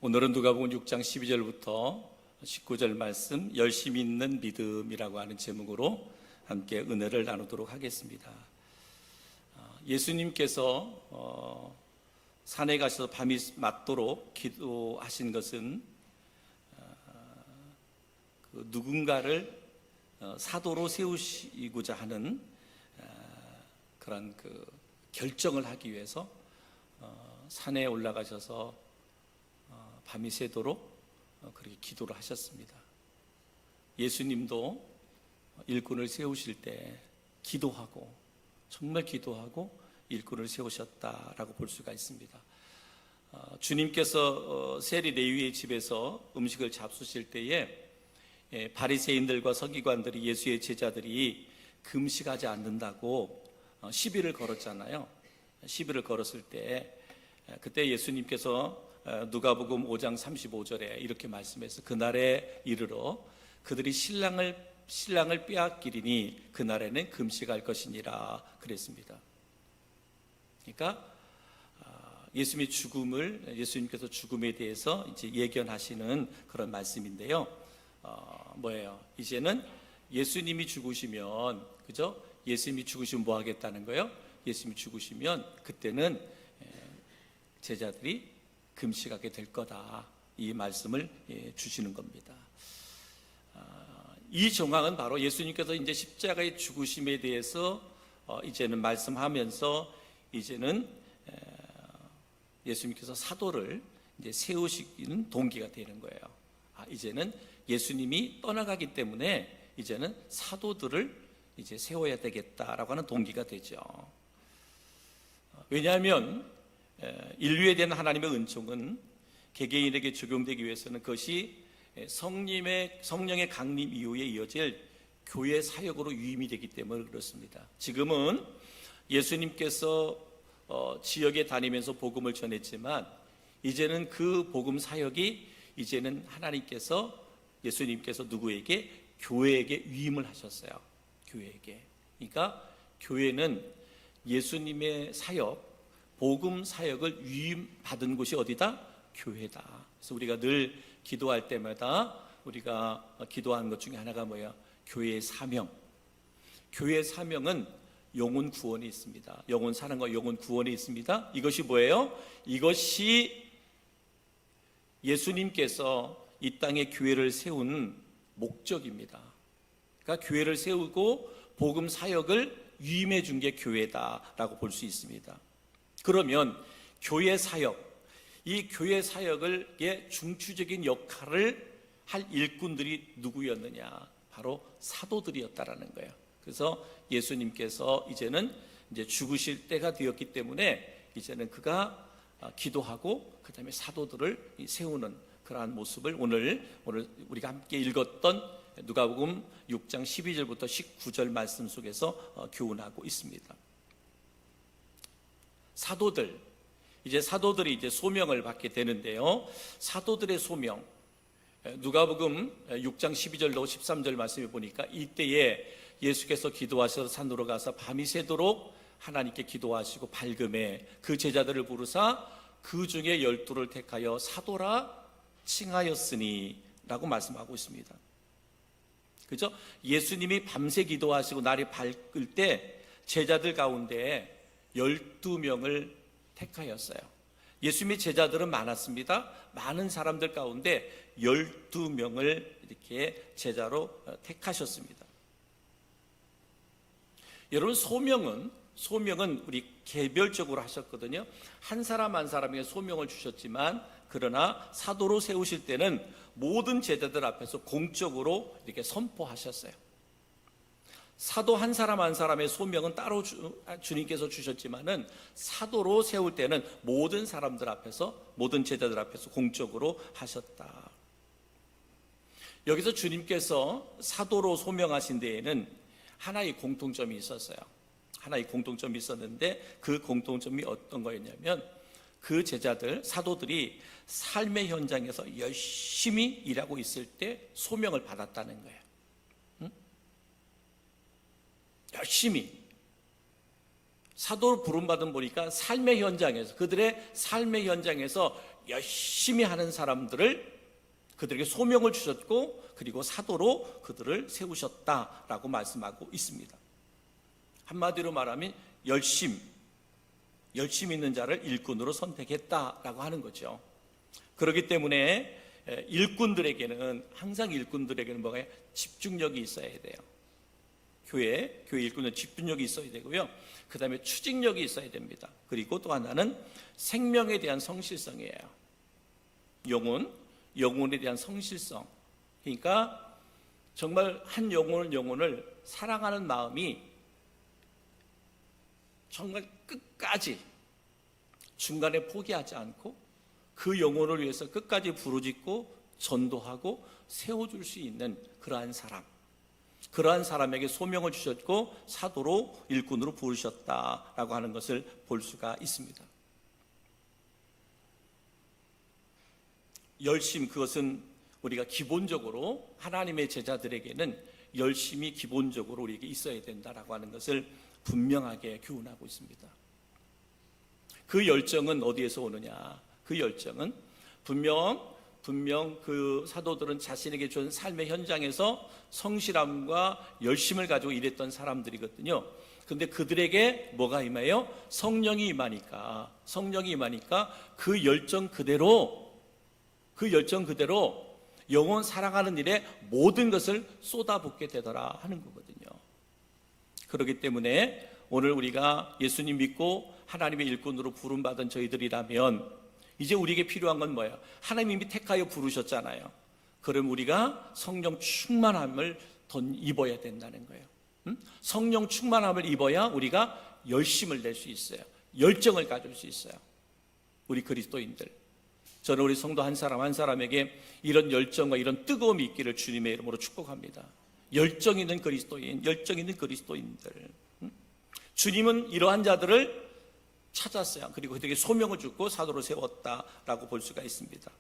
오늘은 누가복음 6장 12절부터 19절 말씀 열심히 있는 믿음이라고 하는 제목으로 함께 은혜를 나누도록 하겠습니다. 예수님께서 산에 가셔서 밤이 맞도록 기도하신 것은 누군가를 사도로 세우시고자 하는 그런 결정을 하기 위해서 산에 올라가셔서 밤이 새도록 그렇게 기도를 하셨습니다. 예수님도 일꾼을 세우실 때 기도하고, 정말 기도하고 일꾼을 세우셨다라고 볼 수가 있습니다. 주님께서 세리 레위의 집에서 음식을 잡수실 때에 바리새인들과 서기관들이, 예수의 제자들이 금식하지 않는다고 시비를 걸었잖아요. 시비를 걸었을 때 그때 예수님께서 누가복음 5장 35절에 이렇게 말씀해서 그날에 이르러 그들이 신랑을 빼앗기리니 그날에는 금식할 것이니라 그랬습니다. 그러니까 예수님께서 죽음에 대해서 이제 예견하시는 그런 말씀인데요. 뭐예요? 이제는 예수님이 죽으시면, 그죠? 예수님이 죽으시면 뭐 하겠다는 거예요? 예수님이 죽으시면 그때는 제자들이 금식하게 될 거다, 이 말씀을 주시는 겁니다. 이 정황은 바로 예수님께서 이제 십자가의 죽으심에 대해서 이제는 말씀하면서 이제는 예수님께서 사도를 이제 세우시는 동기가 되는 거예요. 이제는 예수님이 떠나가기 때문에 이제는 사도들을 이제 세워야 되겠다라고 하는 동기가 되죠. 왜냐하면 인류에 대한 하나님의 은총은 개개인에게 적용되기 위해서는 그것이 성령의 강림 이후에 이어질 교회 사역으로 유임이 되기 때문에 그렇습니다. 지금은 예수님께서 지역에 다니면서 복음을 전했지만 이제는 그 복음 사역이 이제는 예수님께서 누구에게? 교회에게 위임을 하셨어요. 교회에게. 그러니까 교회는 예수님의 사역, 복음 사역을 위임받은 곳이 어디다? 교회다. 그래서 우리가 늘 기도할 때마다 우리가 기도하는 것 중에 하나가 뭐야? 교회의 사명. 교회의 사명은 영혼 구원이 있습니다. 영혼 사랑과 영혼 구원이 있습니다. 이것이 뭐예요? 이것이 예수님께서 이 땅에 교회를 세운 목적입니다. 그러니까 교회를 세우고 복음 사역을 위임해 준 게 교회다라고 볼 수 있습니다. 그러면 교회 사역, 이 교회 사역의 중추적인 역할을 할 일꾼들이 누구였느냐? 바로 사도들이었다라는 거예요. 그래서 예수님께서 이제는 죽으실 때가 되었기 때문에 이제는 그가 기도하고 그 다음에 사도들을 세우는 그러한 모습을 오늘 우리가 함께 읽었던 누가복음 6장 12절부터 19절 말씀 속에서 교훈하고 있습니다. 사도들이 이제 소명을 받게 되는데요. 사도들의 소명, 누가복음 6장 12절로 13절 말씀에 보니까 이때에 예수께서 기도하셔서 산으로 가서 밤이 새도록 하나님께 기도하시고 밝음에 그 제자들을 부르사 그 중에 12를 택하여 사도라 칭하였으니 라고 말씀하고 있습니다. 그죠? 예수님이 밤새 기도하시고 날이 밝을 때 제자들 가운데 12명을 택하였어요. 예수님의 제자들은 많았습니다. 많은 사람들 가운데 12명을 이렇게 제자로 택하셨습니다. 여러분, 소명은 우리 개별적으로 하셨거든요. 한 사람 한 사람에게 소명을 주셨지만 그러나 사도로 세우실 때는 모든 제자들 앞에서 공적으로 이렇게 선포하셨어요. 사도 한 사람 한 사람의 소명은 따로 주님께서 주셨지만은 사도로 세울 때는 모든 사람들 앞에서, 모든 제자들 앞에서 공적으로 하셨다. 여기서 주님께서 사도로 소명하신 데에는 하나의 공통점이 있었어요. 하나의 공통점이 있었는데 그 공통점이 어떤 거였냐면 그 제자들, 사도들이 삶의 현장에서 열심히 일하고 있을 때 소명을 받았다는 거예요. 열심히 사도로 부름받은 보니까 삶의 현장에서, 그들의 삶의 현장에서 열심히 하는 사람들을 그들에게 소명을 주셨고, 그리고 사도로 그들을 세우셨다라고 말씀하고 있습니다. 한마디로 말하면 열심 있는 자를 일꾼으로 선택했다라고 하는 거죠. 그렇기 때문에 항상 일꾼들에게는 뭐가 집중력이 있어야 돼요. 교회 일꾼은 집중력이 있어야 되고요. 그 다음에 추진력이 있어야 됩니다. 그리고 또 하나는 생명에 대한 성실성이에요. 영혼에 대한 성실성. 그러니까 정말 한 영혼을 사랑하는 마음이 정말 끝까지 중간에 포기하지 않고 그 영혼을 위해서 끝까지 부르짖고 전도하고 세워줄 수 있는 그러한 사람에게 소명을 주셨고 사도로 일꾼으로 부르셨다라고 하는 것을 볼 수가 있습니다. 그것은 우리가 기본적으로 하나님의 제자들에게는 열심히 기본적으로 우리에게 있어야 된다라고 하는 것을 분명하게 교훈하고 있습니다. 그 열정은 어디에서 오느냐? 그 열정은 분명 그 사도들은 자신에게 준 삶의 현장에서 성실함과 열심을 가지고 일했던 사람들이거든요. 근데 그들에게 뭐가 임해요? 성령이 임하니까 그 열정 그대로 영혼 사랑하는 일에 모든 것을 쏟아붓게 되더라 하는 거거든요. 그렇기 때문에 오늘 우리가 예수님 믿고 하나님의 일꾼으로 부름받은 저희들이라면 이제 우리에게 필요한 건 뭐예요? 하나님이 택하여 부르셨잖아요. 그럼 우리가 성령 충만함을 더 입어야 된다는 거예요. 성령 충만함을 입어야 우리가 열심을 낼 수 있어요. 열정을 가질 수 있어요. 우리 그리스도인들, 저는 우리 성도 한 사람 한 사람에게 이런 열정과 이런 뜨거움이 있기를 주님의 이름으로 축복합니다. 열정 있는 그리스도인들. 주님은 이러한 자들을 찾았어요. 그리고 그들에게 소명을 주고 사도로 세웠다라고 볼 수가 있습니다.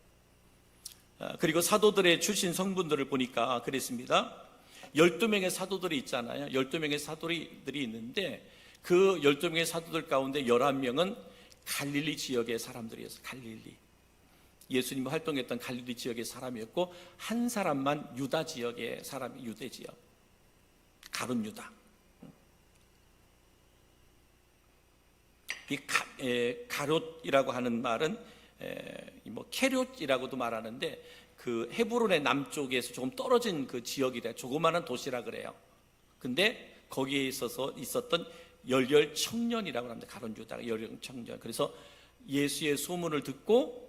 그리고 사도들의 출신 성분들을 보니까 그랬습니다. 12명의 사도들이 있잖아요. 12명의 사도들이 있는데 그 12명의 사도들 가운데 11명은 갈릴리 지역의 사람들이었어요. 예수님이 활동했던 갈릴리 지역의 사람이었고 한 사람만 유다 지역의 사람이, 유대 지역, 가룟 유다. 이 가롯이라고 하는 말은 케롯이라고도 말하는데 그 헤브론의 남쪽에서 조금 떨어진 그 지역이래. 조그마한 도시라 그래요. 근데 거기에 있었던 열혈 청년이라고 합니다. 가룟 유다가 열혈 청년. 그래서 예수의 소문을 듣고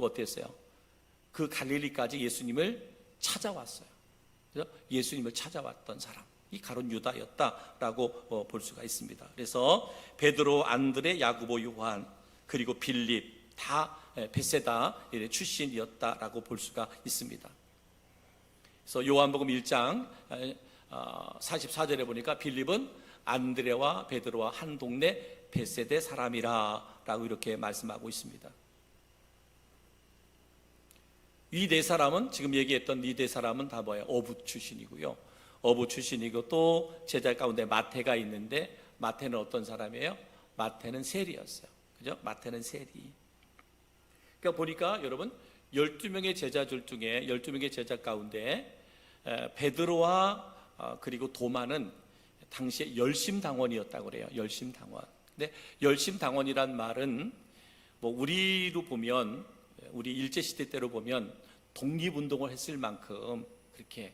어땠어요? 그 갈릴리까지 예수님을 찾아왔어요. 그래서 예수님을 찾아왔던 사람, 이 가룟 유다였다라고 볼 수가 있습니다. 그래서 베드로, 안드레, 야고보, 요한, 그리고 빌립 다 베세다 출신이었다라고 볼 수가 있습니다. 그래서 요한복음 1장 44절에 보니까 빌립은 안드레와 베드로와 한 동네 베세대 사람이라고 이렇게 말씀하고 있습니다. 이 네 사람은, 지금 얘기했던 이 네 사람은 다 뭐예요? 어부 출신이고요. 어부 출신이고 또 제자 가운데 마태가 있는데 마태는 어떤 사람이에요? 마태는 세리였어요. 그죠? 마태는 세리. 그러니까 보니까 여러분 12명의 제자들 중에 12명의 제자 가운데 베드로와 그리고 도마는 당시에 열심당원이었다고 그래요. 열심당원. 근데 열심당원이란 말은 뭐 우리로 보면, 우리 일제시대 때로 보면 독립운동을 했을 만큼 그렇게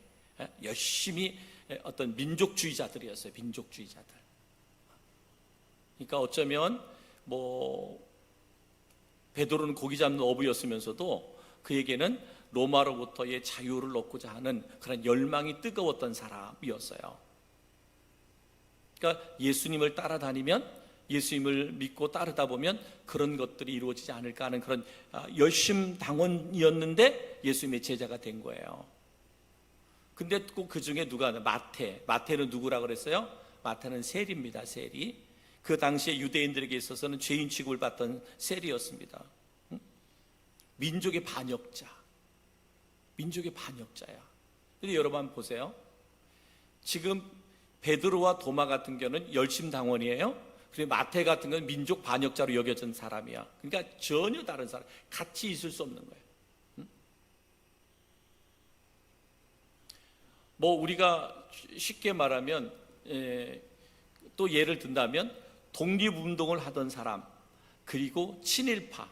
열심히 어떤 민족주의자들이었어요. 민족주의자들. 그러니까 어쩌면 뭐 베드로는 고기 잡는 어부였으면서도 그에게는 로마로부터의 자유를 얻고자 하는 그런 열망이 뜨거웠던 사람이었어요. 그러니까 예수님을 따라다니면, 예수님을 믿고 따르다 보면 그런 것들이 이루어지지 않을까 하는 그런 열심당원이었는데 예수님의 제자가 된 거예요. 근데 꼭 그 중에 누가, 마태는 누구라고 그랬어요? 마태는 세리입니다. 세리. 그 당시에 유대인들에게 있어서는 죄인 취급을 받던 세리였습니다. 민족의 반역자야. 근데 여러분 한번 보세요. 지금 베드로와 도마 같은 경우는 열심당원이에요. 그리고 마태 같은 건 민족 반역자로 여겨진 사람이야. 그러니까 전혀 다른 사람, 같이 있을 수 없는 거예요. 뭐 우리가 쉽게 말하면 또 예를 든다면 독립운동을 하던 사람, 그리고 친일파.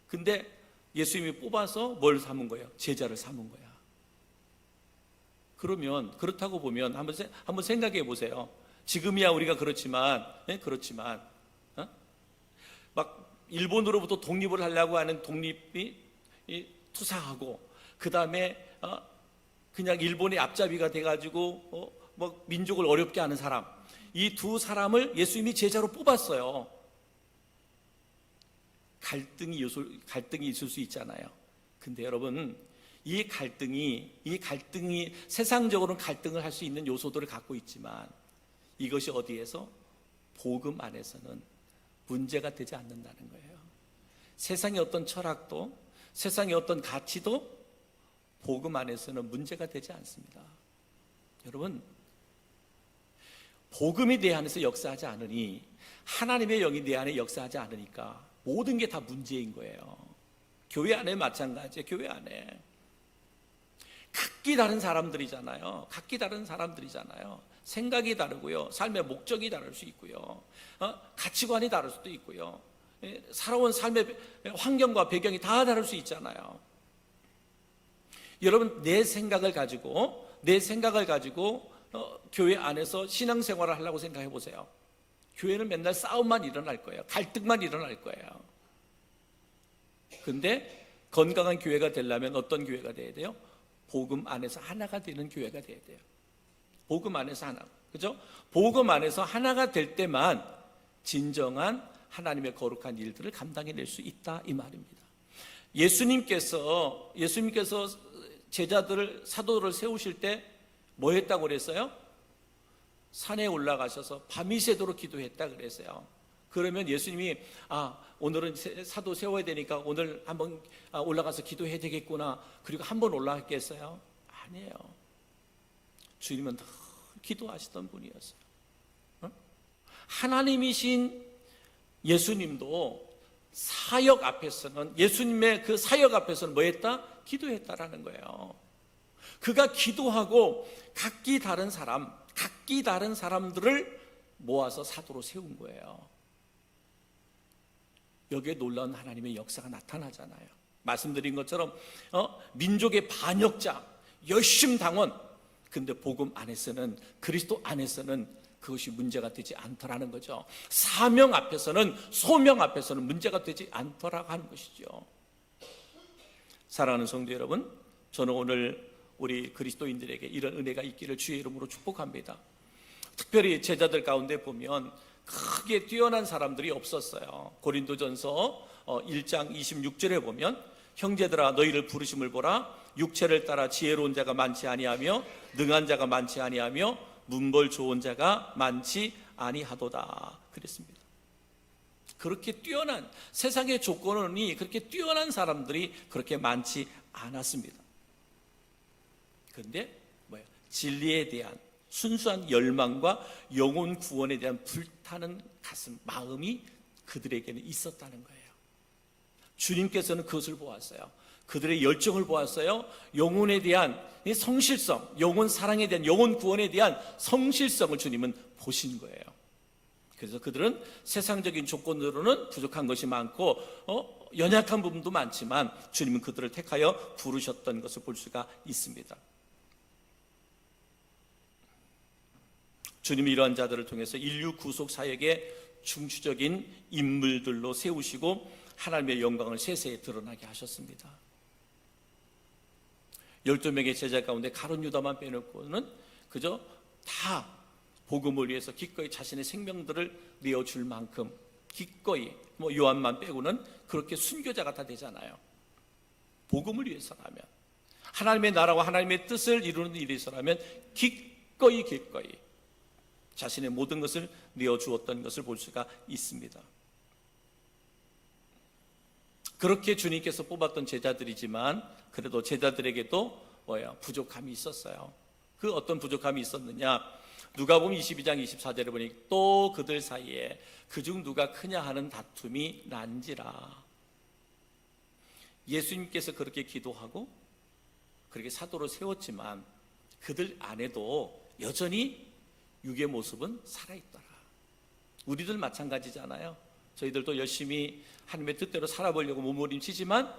근데 예수님이 뽑아서 뭘 삼은 거예요? 제자를 삼은 거야. 그러면 그렇다고 보면 한번 생각해 보세요. 지금이야 우리가 그렇지만 막 일본으로부터 독립을 하려고 하는 독립이 투사하고, 그 다음에 그냥 일본의 앞잡이가 돼가지고 뭐 민족을 어렵게 하는 사람, 이 두 사람을 예수님이 제자로 뽑았어요. 갈등이 있을 수 있잖아요. 근데 여러분, 이 갈등이 세상적으로는 갈등을 할 수 있는 요소들을 갖고 있지만, 이것이 어디에서? 복음 안에서는 문제가 되지 않는다는 거예요. 세상의 어떤 철학도, 세상의 어떤 가치도 복음 안에서는 문제가 되지 않습니다. 여러분, 복음이 내 안에서 역사하지 않으니, 하나님의 영이 내 안에 역사하지 않으니까 모든 게 다 문제인 거예요. 교회 안에 마찬가지예요. 교회 안에 각기 다른 사람들이잖아요. 생각이 다르고요, 삶의 목적이 다를 수 있고요, 가치관이 다를 수도 있고요, 살아온 삶의 환경과 배경이 다 다를 수 있잖아요. 여러분, 내 생각을 가지고 교회 안에서 신앙생활을 하려고 생각해 보세요. 교회는 맨날 싸움만 일어날 거예요. 갈등만 일어날 거예요. 근데 건강한 교회가 되려면 어떤 교회가 돼야 돼요? 복음 안에서 하나가 되는 교회가 돼야 돼요. 복음 안에서 하나, 그죠? 복음 안에서 하나가 될 때만 진정한 하나님의 거룩한 일들을 감당해낼 수 있다, 이 말입니다. 예수님께서 제자들을, 사도들을 세우실 때 뭐 했다고 그랬어요? 산에 올라가셔서 밤이 새도록 기도했다 그랬어요. 그러면 예수님이 오늘은 사도 세워야 되니까 오늘 한번 올라가서 기도해야 되겠구나, 그리고 한번 올라갔겠어요? 아니에요. 주님은 늘 기도하시던 분이었어요. 하나님이신 예수님도 사역 앞에서는, 예수님의 그 사역 앞에서는 뭐 했다? 기도했다라는 거예요. 그가 기도하고 각기 다른 사람들을 모아서 사도로 세운 거예요. 여기에 놀라운 하나님의 역사가 나타나잖아요. 말씀드린 것처럼 민족의 반역자, 열심당원, 근데 복음 안에서는, 그리스도 안에서는 그것이 문제가 되지 않더라는 거죠. 사명 앞에서는, 소명 앞에서는 문제가 되지 않더라고 하는 것이죠. 사랑하는 성도 여러분, 저는 오늘 우리 그리스도인들에게 이런 은혜가 있기를 주의 이름으로 축복합니다. 특별히 제자들 가운데 보면 크게 뛰어난 사람들이 없었어요. 고린도전서 1장 26절에 보면, 형제들아 너희를 부르심을 보라, 육체를 따라 지혜로운 자가 많지 아니하며 능한 자가 많지 아니하며 문벌 좋은 자가 많지 아니하도다 그랬습니다. 그렇게 뛰어난, 세상의 조건이 그렇게 뛰어난 사람들이 그렇게 많지 않았습니다. 그런데 뭐예요? 진리에 대한 순수한 열망과 영혼 구원에 대한 불타는 가슴, 마음이 그들에게는 있었다는 거예요. 주님께서는 그것을 보았어요. 그들의 열정을 보았어요. 영혼에 대한 성실성, 영혼 사랑에 대한, 영혼 구원에 대한 성실성을 주님은 보신 거예요. 그래서 그들은 세상적인 조건으로는 부족한 것이 많고 연약한 부분도 많지만 주님은 그들을 택하여 부르셨던 것을 볼 수가 있습니다. 주님이 이러한 자들을 통해서 인류 구속 사역의 중추적인 인물들로 세우시고 하나님의 영광을 세세히 드러나게 하셨습니다. 12명의 제자 가운데 가룟 유다만 빼놓고는 그저 다 복음을 위해서 기꺼이 자신의 생명들을 내어줄 만큼 기꺼이, 요한만 빼고는 그렇게 순교자가 다 되잖아요. 복음을 위해서라면, 하나님의 나라와 하나님의 뜻을 이루는 일에 있어라면 기꺼이 자신의 모든 것을 내어주었던 것을 볼 수가 있습니다. 그렇게 주님께서 뽑았던 제자들이지만 그래도 제자들에게도 부족함이 있었어요. 그 어떤 부족함이 있었느냐? 누가복음 22장 24절에 보니 또 그들 사이에 그중 누가 크냐 하는 다툼이 난지라. 예수님께서 그렇게 기도하고 그렇게 사도로 세웠지만 그들 안에도 여전히 육의 모습은 살아있더라. 우리들 마찬가지잖아요. 저희들도 열심히 하나님의 뜻대로 살아보려고 몸부림치지만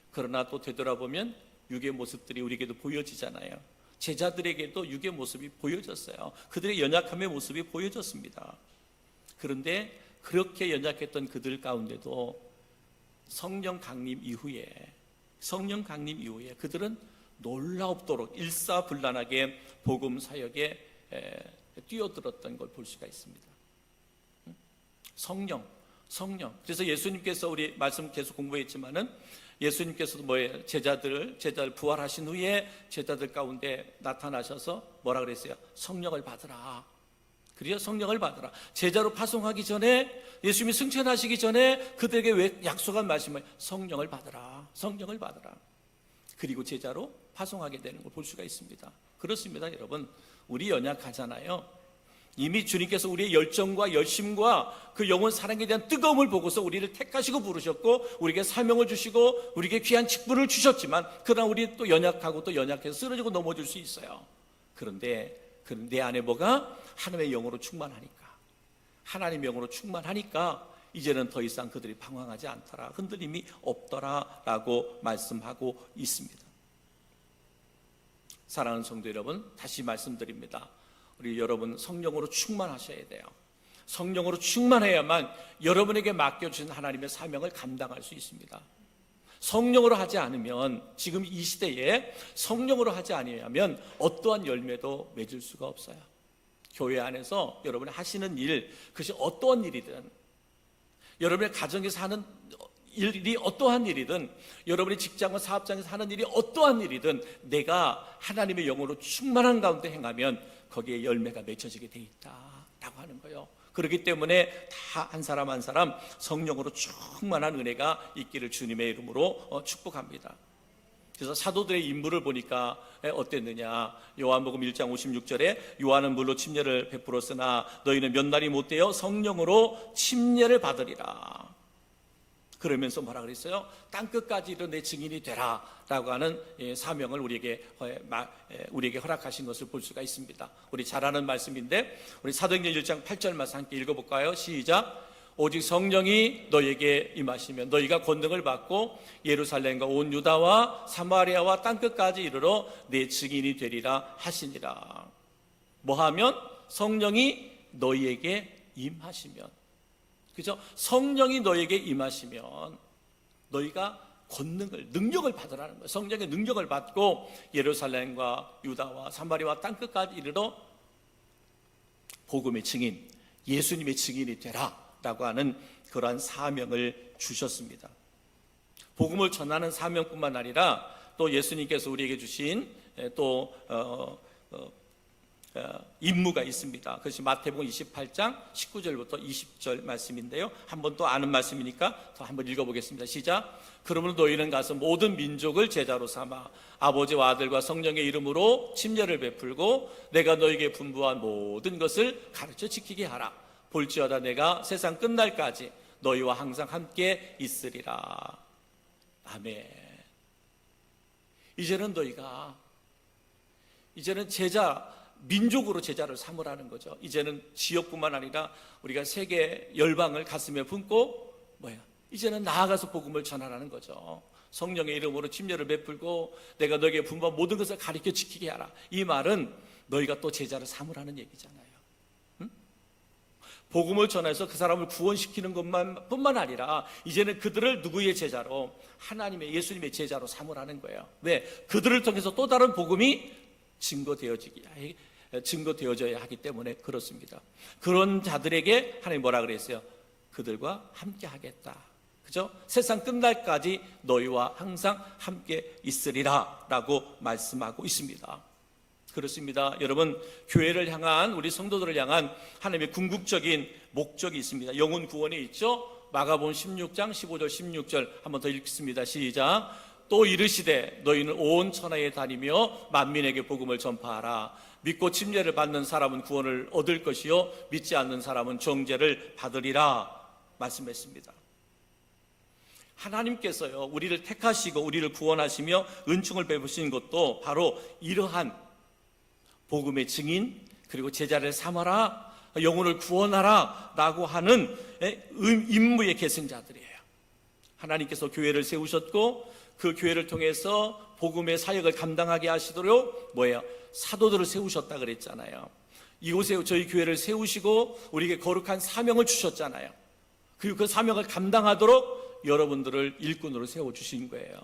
그러나 또 되돌아보면 육의 모습들이 우리에게도 보여지잖아요. 제자들에게도 육의 모습이 보여졌어요. 그들의 연약함의 모습이 보여졌습니다. 그런데 그렇게 연약했던 그들 가운데도 성령 강림 이후에 그들은 놀라웁도록 일사불란하게 복음 사역에 뛰어들었던 걸 볼 수가 있습니다. 성령. 그래서 예수님께서 우리 말씀 계속 공부했지만은 예수님께서도 뭐예요? 제자들 부활하신 후에 제자들 가운데 나타나셔서 뭐라 그랬어요? 성령을 받으라. 그래요? 성령을 받으라. 제자로 파송하기 전에 예수님이 승천하시기 전에 그들에게 왜 약속한 말씀을 성령을 받으라. 그리고 제자로 파송하게 되는 걸 볼 수가 있습니다. 그렇습니다, 여러분. 우리 연약하잖아요. 이미 주님께서 우리의 열정과 열심과 그 영혼 사랑에 대한 뜨거움을 보고서 우리를 택하시고 부르셨고 우리에게 사명을 주시고 우리에게 귀한 직분을 주셨지만 그러나 우리 또 연약하고 또 연약해서 쓰러지고 넘어질 수 있어요. 그런데 내 안에 뭐가? 하나님의 영으로 충만하니까 이제는 더 이상 그들이 방황하지 않더라. 흔들림이 없더라 라고 말씀하고 있습니다. 사랑하는 성도 여러분, 다시 말씀드립니다. 우리 여러분 성령으로 충만하셔야 돼요. 성령으로 충만해야만 여러분에게 맡겨주신 하나님의 사명을 감당할 수 있습니다. 성령으로 하지 않으면, 지금 이 시대에 성령으로 하지 않으면 어떠한 열매도 맺을 수가 없어요. 교회 안에서 여러분이 하시는 일, 그것이 어떠한 일이든, 여러분의 가정에서 하는 일이 어떠한 일이든, 여러분의 직장과 사업장에서 하는 일이 어떠한 일이든 내가 하나님의 영으로 충만한 가운데 행하면 거기에 열매가 맺혀지게 돼 있다라고 하는 거예요. 그렇기 때문에 다 한 사람 한 사람 성령으로 충만한 은혜가 있기를 주님의 이름으로 축복합니다. 그래서 사도들의 인물을 보니까 어땠느냐? 요한복음 1장 56절에 요한은 물로 침례를 베풀었으나 너희는 몇 날이 못되어 성령으로 침례를 받으리라. 그러면서 뭐라 그랬어요? 땅끝까지 이르러 내 증인이 되라 라고 하는 사명을 우리에게 허락하신 것을 볼 수가 있습니다. 우리 잘 아는 말씀인데 우리 사도행전 1장 8절 말씀 함께 읽어볼까요? 시작. 오직 성령이 너희에게 임하시면 너희가 권능을 받고 예루살렘과 온 유다와 사마리아와 땅끝까지 이르러 내 증인이 되리라 하시니라. 뭐하면? 성령이 너희에게 임하시면, 그죠? 성령이 너에게 임하시면 너희가 능력을 받으라는 거예요. 성령의 능력을 받고 예루살렘과 유다와 사마리아와 땅끝까지 이르러 복음의 증인, 예수님의 증인이 되라 라고 하는 그러한 사명을 주셨습니다. 복음을 전하는 사명뿐만 아니라 또 예수님께서 우리에게 주신 또 임무가 있습니다. 그것이 마태복음 28장 19절부터 20절 말씀인데요. 한번 또 아는 말씀이니까 더 한번 읽어보겠습니다. 시작. 그러므로 너희는 가서 모든 민족을 제자로 삼아 아버지와 아들과 성령의 이름으로 침례를 베풀고 내가 너희에게 분부한 모든 것을 가르쳐 지키게 하라. 볼지어다 내가 세상 끝날까지 너희와 항상 함께 있으리라. 아멘. 이제는 민족으로 제자를 삼으라는 거죠. 이제는 지역뿐만 아니라 우리가 세계 열방을 가슴에 품고 이제는 나아가서 복음을 전하라는 거죠. 성령의 이름으로 침례를 베풀고 내가 너에게 분부한 모든 것을 가르쳐 지키게 하라. 이 말은 너희가 또 제자를 삼으라는 얘기잖아요. 복음을 전해서 그 사람을 구원시키는 것뿐만 아니라 이제는 그들을 누구의 제자로? 하나님의, 예수님의 제자로 삼으라는 거예요. 왜? 그들을 통해서 또 다른 복음이 증거되어져야 하기 때문에 그렇습니다. 그런 자들에게 하나님 뭐라 그랬어요? 그들과 함께 하겠다. 그죠? 세상 끝날까지 너희와 항상 함께 있으리라 라고 말씀하고 있습니다. 그렇습니다. 여러분, 교회를 향한, 우리 성도들을 향한 하나님의 궁극적인 목적이 있습니다. 영혼 구원에 있죠? 마가복음 16장 15절 16절 한번 더 읽습니다. 시작. 또 이르시되 너희는 온 천하에 다니며 만민에게 복음을 전파하라. 믿고 침례를 받는 사람은 구원을 얻을 것이요 믿지 않는 사람은 정죄를 받으리라 말씀했습니다. 하나님께서요 우리를 택하시고 우리를 구원하시며 은총을 베푸신 것도 바로 이러한 복음의 증인 그리고 제자를 삼아라, 영혼을 구원하라 라고 하는 임무의 계승자들이에요. 하나님께서 교회를 세우셨고 그 교회를 통해서 복음의 사역을 감당하게 하시도록 사도들을 세우셨다 그랬잖아요. 이곳에 저희 교회를 세우시고 우리에게 거룩한 사명을 주셨잖아요. 그리고 그 사명을 감당하도록 여러분들을 일꾼으로 세워주신 거예요.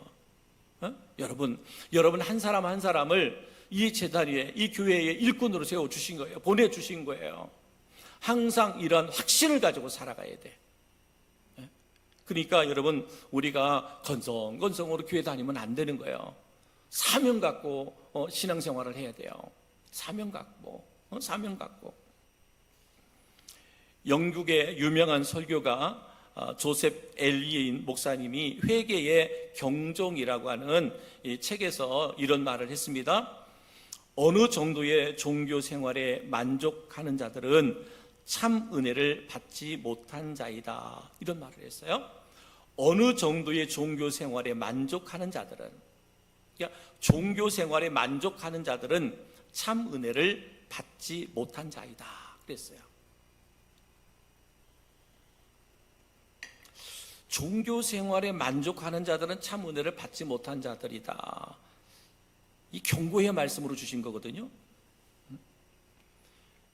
여러분 한 사람 한 사람을 이 재단 위에 이 교회의 일꾼으로 세워주신 거예요. 보내주신 거예요. 항상 이런 확신을 가지고 살아가야 돼. 그러니까 여러분 우리가 건성건성으로 교회 다니면 안 되는 거예요. 사명 갖고 신앙생활을 해야 돼요. 사명 갖고 영국의 유명한 설교가 조셉 엘리인 목사님이 회개의 경종이라고 하는 이 책에서 이런 말을 했습니다. 어느 정도의 종교 생활에 만족하는 자들은 참 은혜를 받지 못한 자이다, 이런 말을 했어요. 어느 정도의 종교 생활에 만족하는 자들은, 그러니까 종교 생활에 만족하는 자들은 참 은혜를 받지 못한 자이다 그랬어요. 종교 생활에 만족하는 자들은 참 은혜를 받지 못한 자들이다. 이 경고의 말씀으로 주신 거거든요.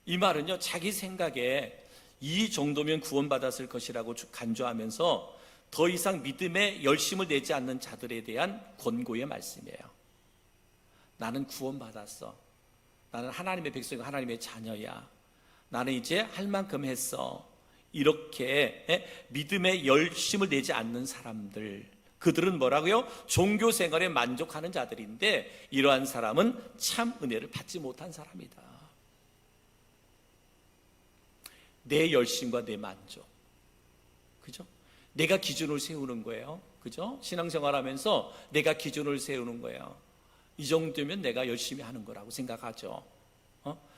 이 말은요 자기 생각에 이 정도면 구원받았을 것이라고 간주하면서 더 이상 믿음에 열심을 내지 않는 자들에 대한 권고의 말씀이에요. 나는 구원받았어. 나는 하나님의 백성이고 하나님의 자녀야. 나는 이제 할 만큼 했어. 이렇게 믿음에 열심을 내지 않는 사람들, 그들은 뭐라고요? 종교 생활에 만족하는 자들인데 이러한 사람은 참 은혜를 받지 못한 사람이다. 내 열심과 내 만족, 그죠? 내가 기준을 세우는 거예요. 그죠? 신앙생활하면서 내가 기준을 세우는 거예요. 이 정도면 내가 열심히 하는 거라고 생각하죠.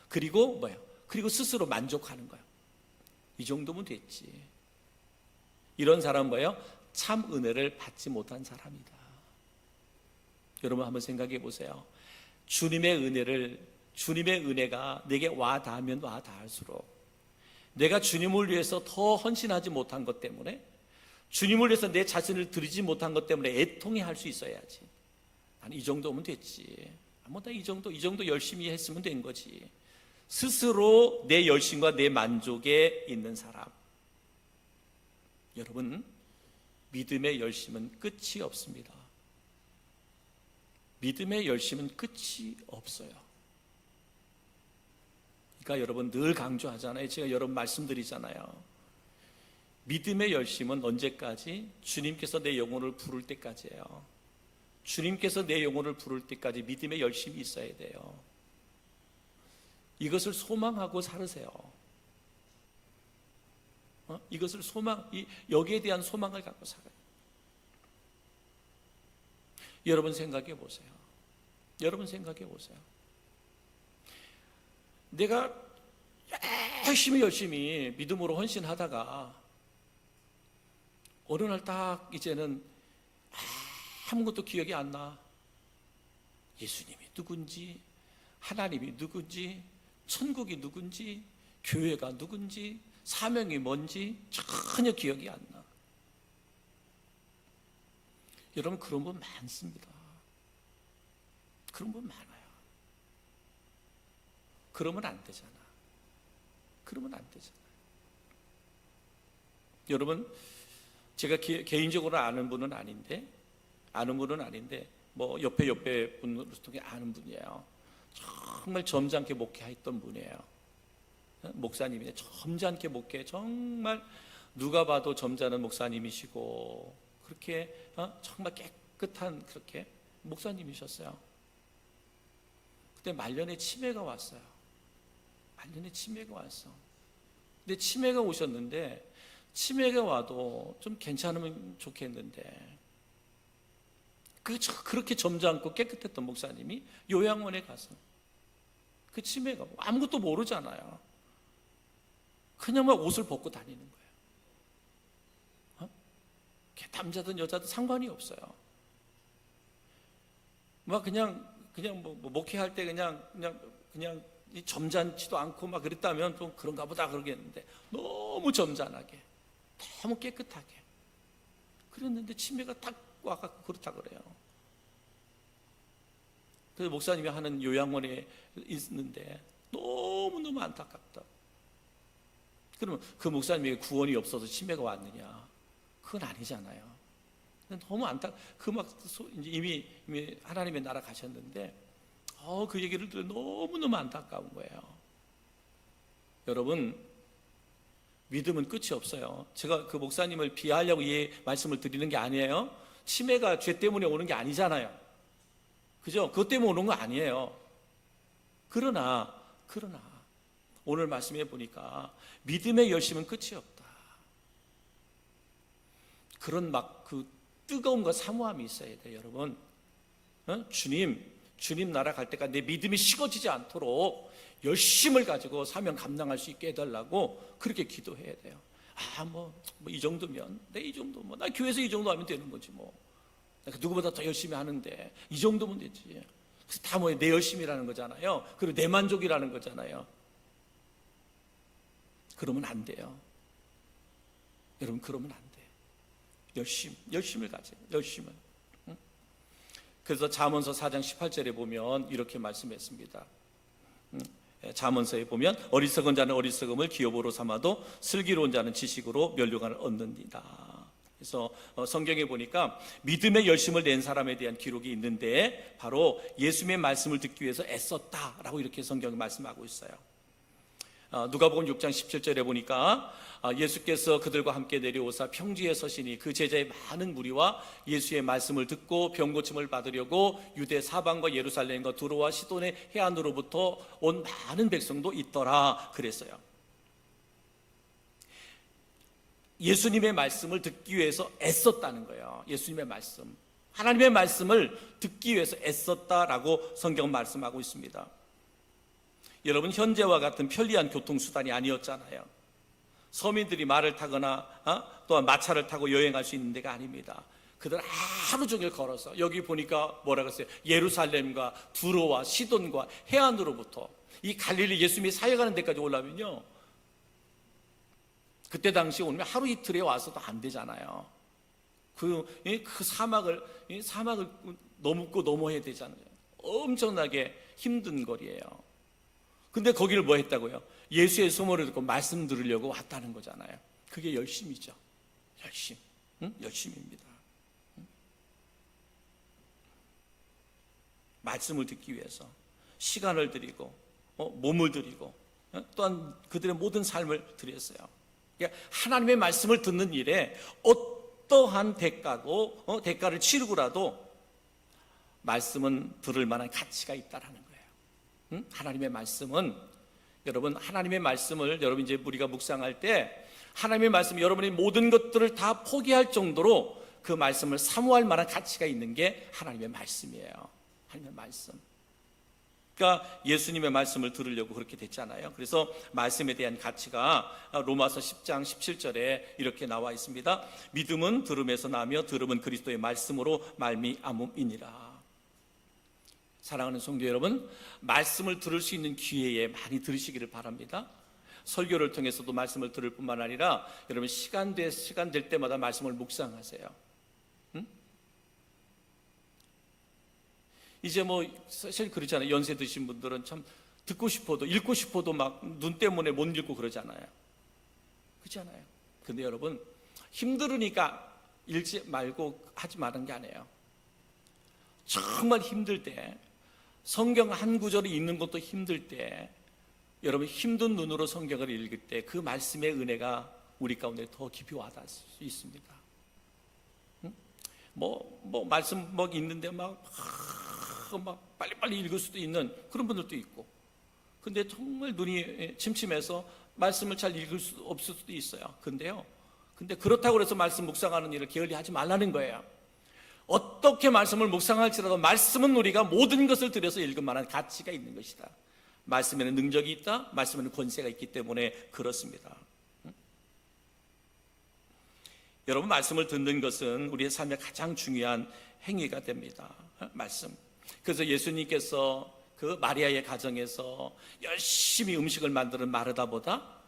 그리고 그리고 스스로 만족하는 거예요. 이 정도면 됐지. 이런 사람은 참 은혜를 받지 못한 사람이다. 여러분 한번 생각해 보세요. 주님의 은혜가 내게 와 닿으면 와 닿을수록 내가 주님을 위해서 더 헌신하지 못한 것 때문에, 주님을 위해서 내 자신을 드리지 못한 것 때문에 애통해 할 수 있어야지. 나는 이 정도면 됐지. 이 정도 열심히 했으면 된 거지. 스스로 내 열심과 내 만족에 있는 사람. 여러분, 믿음의 열심은 끝이 없습니다. 믿음의 열심은 끝이 없어요. 그러니까 여러분 늘 강조하잖아요. 제가 여러분 말씀드리잖아요. 믿음의 열심은 언제까지? 주님께서 내 영혼을 부를 때까지예요. 주님께서 내 영혼을 부를 때까지 믿음의 열심이 있어야 돼요. 이것을 소망하고 살으세요. 이것을 여기에 대한 소망을 갖고 살아요. 여러분 생각해 보세요. 내가 열심히 믿음으로 헌신하다가 어느 날 딱 이제는 아무것도 기억이 안 나. 예수님이 누군지, 하나님이 누군지, 천국이 누군지, 교회가 누군지, 사명이 뭔지 전혀 기억이 안 나. 여러분 그런 분 많습니다. 그런 분 많아요. 그러면 안 되잖아. 여러분 제가 개인적으로 아는 분은 아닌데 옆에 분으로 통해 아는 분이에요. 정말 점잖게 목회했던 분이에요. 목사님이 점잖게 목회, 정말 누가 봐도 점잖은 목사님이시고 그렇게 정말 깨끗한 그렇게 목사님이셨어요. 그때 말년에 치매가 왔어요. 근데 치매가 오셨는데 치매가 와도 좀 괜찮으면 좋겠는데 그렇게 점잖고 깨끗했던 목사님이 요양원에 가서 그 치매가 아무것도 모르잖아요. 그냥 막 옷을 벗고 다니는 거예요. 남자든 여자든 상관이 없어요. 막 그냥 뭐 목회할 때 그냥 점잖지도 않고 막 그랬다면 좀 그런가 보다 그러겠는데, 너무 점잖하게, 너무 깨끗하게 그랬는데 치매가 딱 와갖고 그렇다 그래요. 그래서 목사님이 하는 요양원에 있는데 너무너무 안타깝다. 그러면 그 목사님에게 구원이 없어서 치매가 왔느냐? 그건 아니잖아요. 너무 이제 이미 하나님의 나라 가셨는데, 그 얘기를 들어 너무너무 안타까운 거예요. 여러분, 믿음은 끝이 없어요. 제가 그 목사님을 비하하려고 이 말씀을 드리는 게 아니에요. 치매가 죄 때문에 오는 게 아니잖아요. 그죠? 그것 때문에 오는 거 아니에요. 그러나 오늘 말씀해 보니까 믿음의 열심은 끝이 없다. 그런 그 뜨거움과 사모함이 있어야 돼요, 여러분. 주님 나라 갈 때까지 내 믿음이 식어지지 않도록 열심을 가지고 사명 감당할 수 있게 해달라고 그렇게 기도해야 돼요. 이 정도면, 나 교회에서 이 정도 하면 되는 거지 뭐. 누구보다 더 열심히 하는데 이 정도면 되지. 그래서 다 내 열심이라는 거잖아요. 그리고 내 만족이라는 거잖아요. 그러면 안 돼요. 여러분, 그러면 안 돼요. 열심을 가져요. 열심을. 그래서 잠언서 4장 18절에 보면 이렇게 말씀했습니다. 잠언서에 보면 어리석은 자는 어리석음을 기업으로 삼아도 슬기로운 자는 지식으로 면류관을 얻는디다. 그래서 성경에 보니까 믿음의 열심을 낸 사람에 대한 기록이 있는데, 바로 예수님의 말씀을 듣기 위해서 애썼다라고 이렇게 성경이 말씀하고 있어요. 누가복음 6장 17절에 보니까 예수께서 그들과 함께 내려오사 평지에 서시니 그 제자의 많은 무리와 예수의 말씀을 듣고 병 고침을 받으려고 유대 사방과 예루살렘과 두로와 시돈의 해안으로부터 온 많은 백성도 있더라 그랬어요. 예수님의 말씀을 듣기 위해서 애썼다는 거예요. 예수님의 말씀, 하나님의 말씀을 듣기 위해서 애썼다라고 성경은 말씀하고 있습니다. 여러분, 현재와 같은 편리한 교통수단이 아니었잖아요. 서민들이 말을 타거나 또한 마차를 타고 여행할 수 있는 데가 아닙니다. 그들 하루 종일 걸어서, 여기 보니까 뭐라고 했어요? 예루살렘과 두로와 시돈과 해안으로부터 이 갈릴리 예수님이 사역하는 데까지 올라면요, 그때 당시 오면 하루 이틀에 와서도 안 되잖아요. 그 사막을 넘고 넘어야 되잖아요. 엄청나게 힘든 거리예요. 근데 거기를 뭐 했다고요? 예수의 소문을 듣고 말씀 들으려고 왔다는 거잖아요. 그게 열심이죠. 열심. 열심입니다. 말씀을 듣기 위해서 시간을 드리고 몸을 드리고 또한 그들의 모든 삶을 드렸어요. 그러니까 하나님의 말씀을 듣는 일에 어떠한 대가를 치르고라도 말씀은 들을 만한 가치가 있다라는 거예요. 하나님의 말씀은, 여러분, 하나님의 말씀을 여러분 이제 우리가 묵상할 때 하나님의 말씀, 여러분이 모든 것들을 다 포기할 정도로 그 말씀을 사모할 만한 가치가 있는 게 하나님의 말씀이에요. 하나님의 말씀. 그러니까 예수님의 말씀을 들으려고 그렇게 됐잖아요. 그래서 말씀에 대한 가치가 로마서 10장 17절에 이렇게 나와 있습니다. 믿음은 들음에서 나며 들음은 그리스도의 말씀으로 말미암음이니라. 사랑하는 성도 여러분, 말씀을 들을 수 있는 기회에 많이 들으시기를 바랍니다. 설교를 통해서도 말씀을 들을 뿐만 아니라 여러분 시간 될 때마다 말씀을 묵상하세요. 이제 뭐 사실 그렇잖아요. 연세 드신 분들은 참 듣고 싶어도 읽고 싶어도 막 눈 때문에 못 읽고 그러잖아요. 그렇잖아요. 근데 여러분, 힘들으니까 읽지 말고 하지 말은 게 아니에요. 정말 힘들 때, 성경 한 구절을 읽는 것도 힘들 때, 여러분 힘든 눈으로 성경을 읽을 때 그 말씀의 은혜가 우리 가운데 더 깊이 와닿을 수 있습니다. 말씀 있는데 막 빨리빨리 읽을 수도 있는 그런 분들도 있고, 근데 정말 눈이 침침해서 말씀을 잘 읽을 수 없을 수도 있어요. 근데 그렇다고 해서 말씀 묵상하는 일을 게을리 하지 말라는 거예요. 어떻게 말씀을 묵상할지라도 말씀은 우리가 모든 것을 들여서 읽을 만한 가치가 있는 것이다. 말씀에는 능력이 있다. 말씀에는 권세가 있기 때문에 그렇습니다. 여러분, 말씀을 듣는 것은 우리의 삶의 가장 중요한 행위가 됩니다. 말씀. 그래서 예수님께서 그 마리아의 가정에서 열심히 음식을 만드는 마르다보다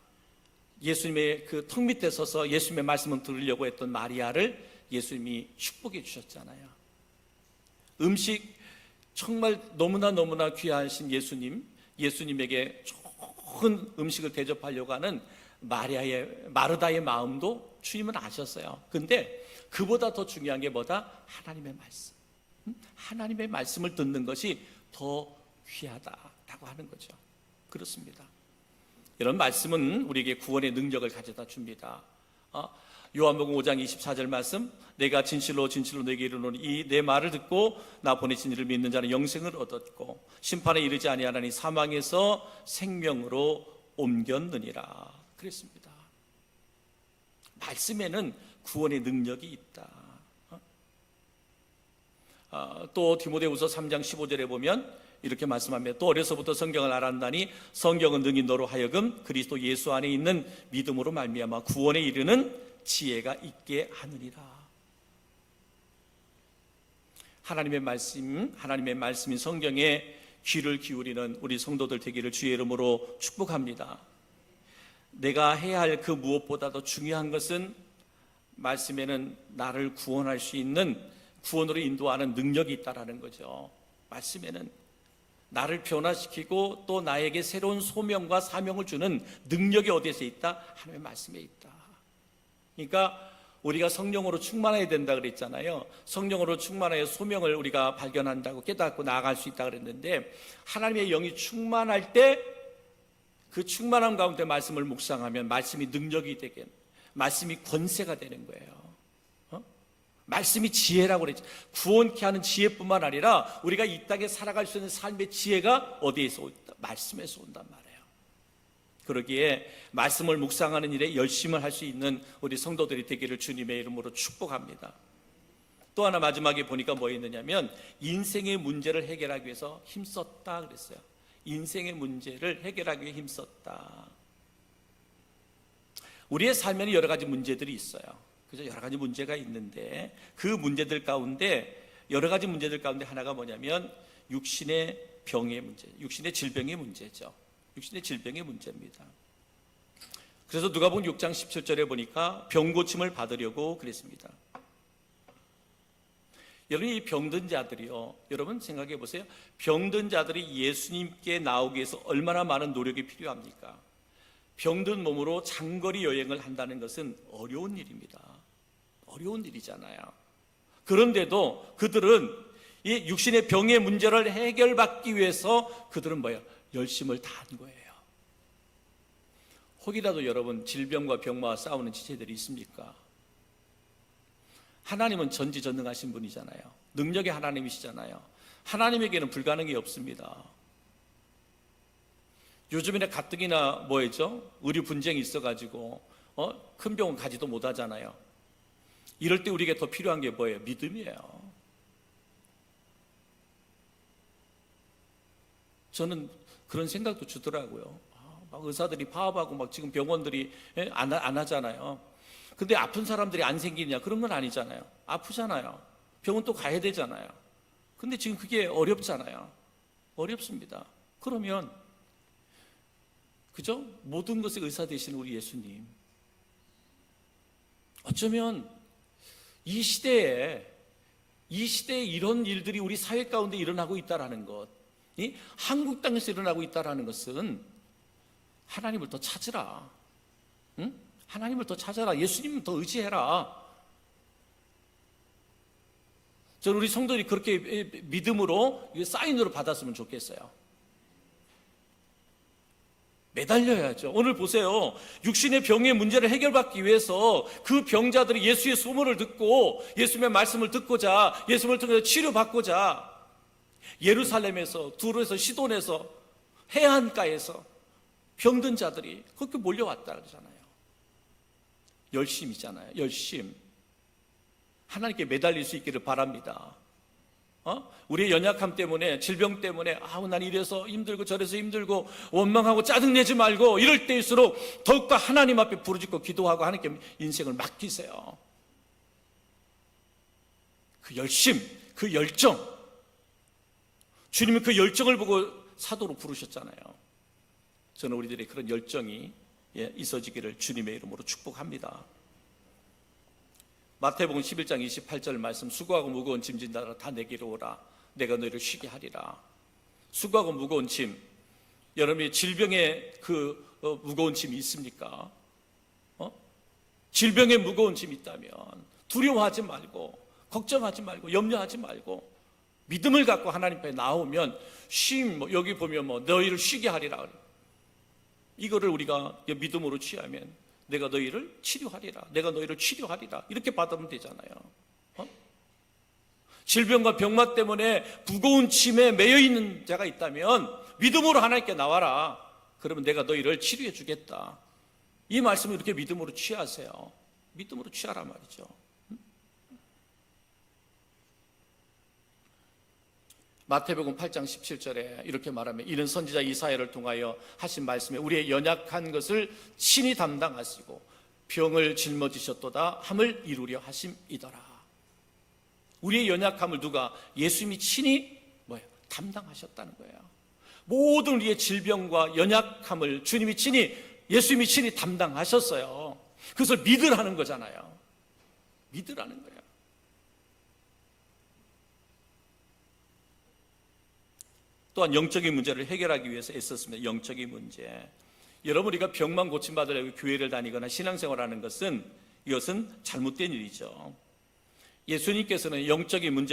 예수님의 그 턱 밑에 서서 예수님의 말씀을 들으려고 했던 마리아를 예수님이 축복해 주셨잖아요. 음식 정말 너무나 귀하신 예수님에게 좋은 음식을 대접하려고 하는 마르다의 마음도 주님은 아셨어요. 근데 그보다 더 중요한 게 뭐다? 하나님의 말씀. 하나님의 말씀을 듣는 것이 더 귀하다라고 하는 거죠. 그렇습니다. 이런 말씀은 우리에게 구원의 능력을 가져다 줍니다. 요한복음 5장 24절 말씀, 내가 진실로 너에게 이르노니 이 내 말을 듣고 나 보내신 이를 믿는 자는 영생을 얻었고 심판에 이르지 아니하나니 사망에서 생명으로 옮겼느니라 그랬습니다. 말씀에는 구원의 능력이 있다. 또 디모데후서 3장 15절에 보면 이렇게 말씀합니다. 또 어려서부터 성경을 알았나니 성경은 능히 너로 하여금 그리스도 예수 안에 있는 믿음으로 말미암아 구원에 이르는 지혜가 있게 하느니라. 하나님의 말씀인 성경에 귀를 기울이는 우리 성도들 되기를 주의 이름으로 축복합니다. 내가 해야 할 그 무엇보다도 중요한 것은 말씀에는 나를 구원할 수 있는, 구원으로 인도하는 능력이 있다라는 거죠. 말씀에는 나를 변화시키고 또 나에게 새로운 소명과 사명을 주는 능력이 어디에서 있다? 하나님의 말씀에 있다. 그러니까 우리가 성령으로 충만해야 된다 그랬잖아요. 성령으로 충만하여 소명을 우리가 발견한다고 깨닫고 나아갈 수 있다 그랬는데, 하나님의 영이 충만할 때 그 충만함 가운데 말씀을 묵상하면 말씀이 능력이 되게, 말씀이 권세가 되는 거예요. 말씀이 지혜라고 그랬죠. 구원케 하는 지혜뿐만 아니라 우리가 이 땅에 살아갈 수 있는 삶의 지혜가 어디에서 온다? 말씀에서 온단 말이에요. 그러기에 말씀을 묵상하는 일에 열심을 할 수 있는 우리 성도들이 되기를 주님의 이름으로 축복합니다. 또 하나 마지막에 보니까 뭐 있느냐면 인생의 문제를 해결하기 위해서 힘썼다 그랬어요. 인생의 문제를 해결하기 위해 힘썼다. 우리의 삶에는 여러 가지 문제들이 있어요. 그래서 여러 가지 문제가 있는데 그 문제들 가운데, 여러 가지 문제들 가운데 하나가 뭐냐면 육신의 병의 문제, 육신의 질병의 문제죠. 육신의 질병의 문제입니다. 그래서 누가복음 6장 17절에 보니까 병 고침을 받으려고 그랬습니다. 여러분, 이 병든 자들이요, 여러분 생각해 보세요. 병든 자들이 예수님께 나오기 위해서 얼마나 많은 노력이 필요합니까? 병든 몸으로 장거리 여행을 한다는 것은 어려운 일입니다. 어려운 일이잖아요. 그런데도 그들은 이 육신의 병의 문제를 해결받기 위해서 그들은 뭐예요? 열심을 다한 거예요. 혹이라도 여러분 질병과 병마와 싸우는 지체들이 있습니까? 하나님은 전지전능하신 분이잖아요. 능력의 하나님이시잖아요. 하나님에게는 불가능이 없습니다. 요즘에는 가뜩이나 뭐였죠? 의료 분쟁이 있어가지고 큰 병원 가지도 못하잖아요. 이럴 때 우리에게 더 필요한 게 뭐예요? 믿음이에요. 저는 그런 생각도 주더라고요. 막 의사들이 파업하고 막 지금 병원들이 안 하잖아요. 근데 아픈 사람들이 안 생기느냐? 그런 건 아니잖아요. 아프잖아요. 병원 또 가야 되잖아요. 근데 지금 그게 어렵잖아요. 어렵습니다. 그러면 그죠? 모든 것의 의사 되신 우리 예수님, 어쩌면 이 시대에 이런 일들이 우리 사회 가운데 일어나고 있다라는 것, 한국 땅에서 일어나고 있다라는 것은 하나님을 더 찾으라. 응? 하나님을 더 찾아라. 예수님을 더 의지해라. 저는 우리 성도들이 그렇게 믿음으로 사인으로 받았으면 좋겠어요. 매달려야죠. 오늘 보세요. 육신의 병의 문제를 해결받기 위해서 그 병자들이 예수의 소문을 듣고 예수님의 말씀을 듣고자, 예수님을 통해서 치료받고자 예루살렘에서, 두로에서, 시돈에서, 해안가에서 병든 자들이 그렇게 몰려왔다 그러잖아요. 열심이잖아요. 열심. 하나님께 매달릴 수 있기를 바랍니다. 우리의 연약함 때문에, 질병 때문에 난 이래서 힘들고 저래서 힘들고 원망하고 짜증내지 말고, 이럴 때일수록 더욱더 하나님 앞에 부르짖고 기도하고 하나님께 인생을 맡기세요. 그 열심, 그 열정, 주님은 그 열정을 보고 사도로 부르셨잖아요. 저는 우리들의 그런 열정이 있어지기를 주님의 이름으로 축복합니다. 마태복음 11장 28절 말씀, 수고하고 무거운 짐진 자들아 다 내게로 오라, 내가 너희를 쉬게 하리라. 수고하고 무거운 짐, 여러분이 질병의 그 무거운 짐이 있습니까? 질병의 무거운 짐이 있다면 두려워하지 말고, 걱정하지 말고, 염려하지 말고 믿음을 갖고 하나님 앞에 나오면 여기 보면 너희를 쉬게 하리라. 이거를 우리가 믿음으로 취하면 내가 너희를 치료하리라, 내가 너희를 치료하리라, 이렇게 받으면 되잖아요. 질병과 병마 때문에 무거운 짐에 매여 있는 자가 있다면 믿음으로 하나님께 나와라. 그러면 내가 너희를 치료해 주겠다. 이 말씀을 이렇게 믿음으로 취하세요. 믿음으로 취하라 말이죠. 마태복음 8장 17절에 이렇게 말하면, 이는 선지자 이사야를 통하여 하신 말씀에 우리의 연약한 것을 친히 담당하시고 병을 짊어지셨도다 함을 이루려 하심이더라. 우리의 연약함을 누가? 예수님이 친히 담당하셨다는 거예요. 모든 우리의 질병과 연약함을 예수님이 친히 담당하셨어요. 그것을 믿으라는 거잖아요. 믿으라는 거예요. 또한 영적인 문제를 해결하기 위해서 애썼습니다. 영적인 문제. 여러분, 우리가 병만 고침받으려고 교회를 다니거나 신앙생활하는 것은, 이것은 잘못된 일이죠. 예수님께서는 영적인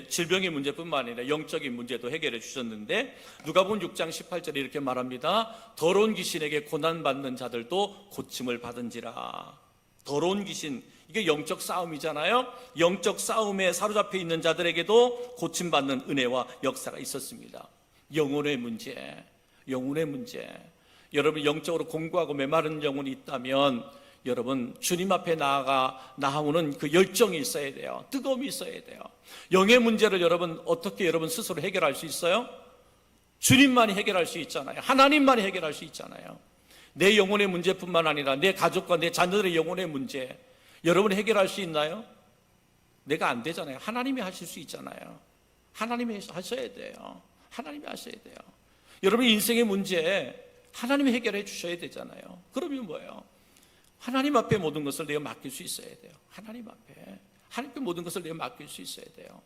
질병의 문제뿐만 아니라 영적인 문제도 해결해 주셨는데, 누가복음 6장 18절에 이렇게 말합니다. 더러운 귀신에게 고난받는 자들도 고침을 받은지라. 더러운 귀신, 이게 영적 싸움이잖아요. 영적 싸움에 사로잡혀 있는 자들에게도 고침받는 은혜와 역사가 있었습니다. 영혼의 문제. 여러분, 영적으로 공고하고 메마른 영혼이 있다면 여러분, 주님 앞에 나아오는 그 열정이 있어야 돼요. 뜨거움이 있어야 돼요. 영의 문제를 어떻게 여러분 스스로 해결할 수 있어요? 주님만이 해결할 수 있잖아요. 하나님만이 해결할 수 있잖아요. 내 영혼의 문제뿐만 아니라 내 가족과 내 자녀들의 영혼의 문제, 여러분이 해결할 수 있나요? 내가 안 되잖아요. 하나님이 하실 수 있잖아요. 하나님이 하셔야 돼요. 하나님이 하셔야 돼요. 여러분 인생의 문제 하나님이 해결해 주셔야 되잖아요. 그러면 뭐예요? 하나님 앞에 모든 것을 내가 맡길 수 있어야 돼요. 하나님께 모든 것을 내가 맡길 수 있어야 돼요.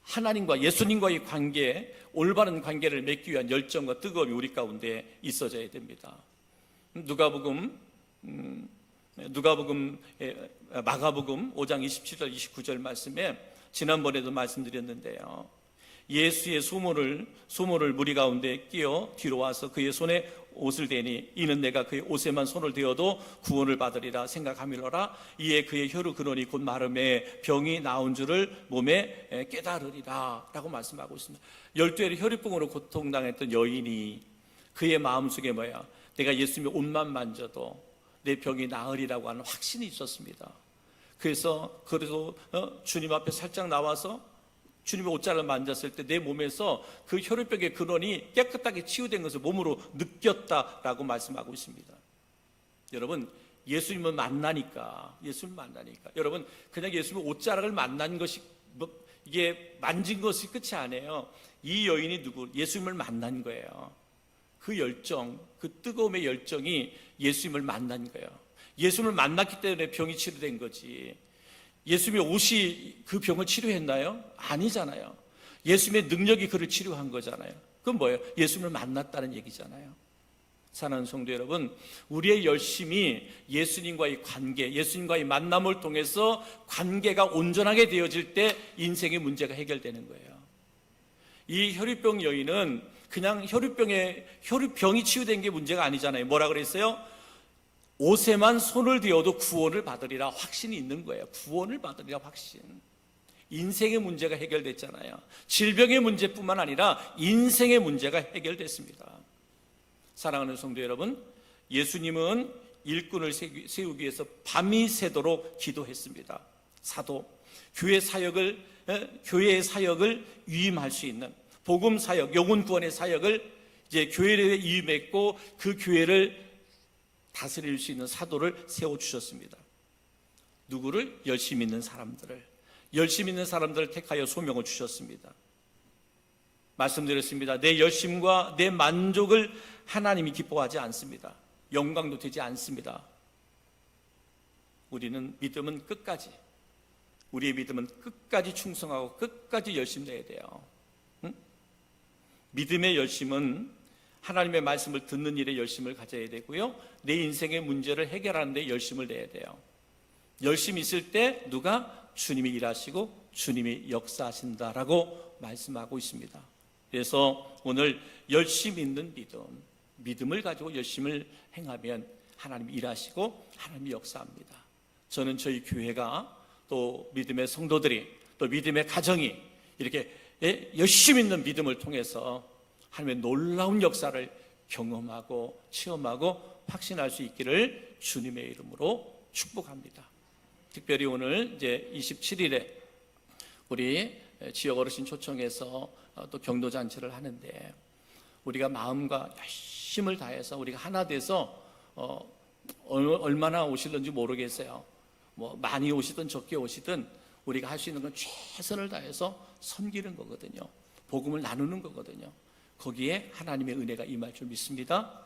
하나님과 예수님과의 관계, 올바른 관계를 맺기 위한 열정과 뜨거움이 우리 가운데 있어져야 됩니다. 마가복음 5장 27절 29절 말씀에 지난번에도 말씀드렸는데요, 예수의 소모를 무리 가운데 끼어 뒤로 와서 그의 손에 옷을 대니 이는 내가 그의 옷에만 손을 대어도 구원을 받으리라 생각하밀어라. 이에 그의 혀로 근원이 곧 마름에 병이 나온 줄을 몸에 깨달으리라 라고 말씀하고 있습니다. 12일의 혈유병으로 고통당했던 여인이 그의 마음속에 내가 예수님의 옷만 만져도 내 병이 나으리라고 하는 확신이 있었습니다. 그래서 주님 앞에 살짝 나와서 주님의 옷자를 만졌을 때 내 몸에서 그 혈유병의 근원이 깨끗하게 치유된 것을 몸으로 느꼈다라고 말씀하고 있습니다. 여러분, 예수님을 만나니까 여러분, 그냥 예수님의 옷자락을 만난 것이 이게 만진 것이 끝이 아니에요. 이 여인이 예수님을 만난 거예요. 그 열정, 그 뜨거움의 열정이 예수님을 만난 거예요. 예수님을 만났기 때문에 병이 치료된 거지. 예수님의 옷이 그 병을 치료했나요? 아니잖아요. 예수님의 능력이 그를 치료한 거잖아요. 그건 뭐예요? 예수님을 만났다는 얘기잖아요. 사랑하는 성도 여러분, 우리의 열심이 예수님과의 관계, 예수님과의 만남을 통해서 관계가 온전하게 되어질 때 인생의 문제가 해결되는 거예요. 이 혈유병 여인은 그냥 혈유병이 치유된 게 문제가 아니잖아요. 뭐라 그랬어요? 옷에만 손을 대어도 구원을 받으리라 확신이 있는 거예요. 구원을 받으리라 확신. 인생의 문제가 해결됐잖아요. 질병의 문제뿐만 아니라 인생의 문제가 해결됐습니다. 사랑하는 성도 여러분, 예수님은 일꾼을 세우기 위해서 밤이 새도록 기도했습니다. 사도, 교회의 사역을 위임할 수 있는 복음 사역, 영혼 구원의 사역을 이제 교회에 위임했고 그 교회를 다스릴 수 있는 사도를 세워 주셨습니다. 누구를? 열심 있는 사람들을 택하여 소명을 주셨습니다. 말씀드렸습니다. 내 열심과 내 만족을 하나님이 기뻐하지 않습니다. 영광도 되지 않습니다. 우리의 믿음은 끝까지 충성하고 끝까지 열심 내야 돼요. 응? 믿음의 열심은 하나님의 말씀을 듣는 일에 열심을 가져야 되고요, 내 인생의 문제를 해결하는 데 열심을 내야 돼요. 열심히 있을 때 누가? 주님이 일하시고 주님이 역사하신다라고 말씀하고 있습니다. 그래서 오늘 열심 있는 믿음을 가지고 열심을 행하면 하나님이 일하시고 하나님이 역사합니다. 저는 저희 교회가 또 믿음의 성도들이 또 믿음의 가정이 이렇게 열심 있는 믿음을 통해서 하나님의 놀라운 역사를 경험하고 체험하고 확신할 수 있기를 주님의 이름으로 축복합니다. 특별히 오늘 이제 27일에 우리 지역 어르신 초청해서 또 경도잔치를 하는데 우리가 마음과 열심을 다해서 우리가 하나 돼서 얼마나 오실는지 모르겠어요. 뭐 많이 오시든 적게 오시든 우리가 할 수 있는 건 최선을 다해서 섬기는 거거든요. 복음을 나누는 거거든요. 거기에 하나님의 은혜가 임할 줄 믿습니다.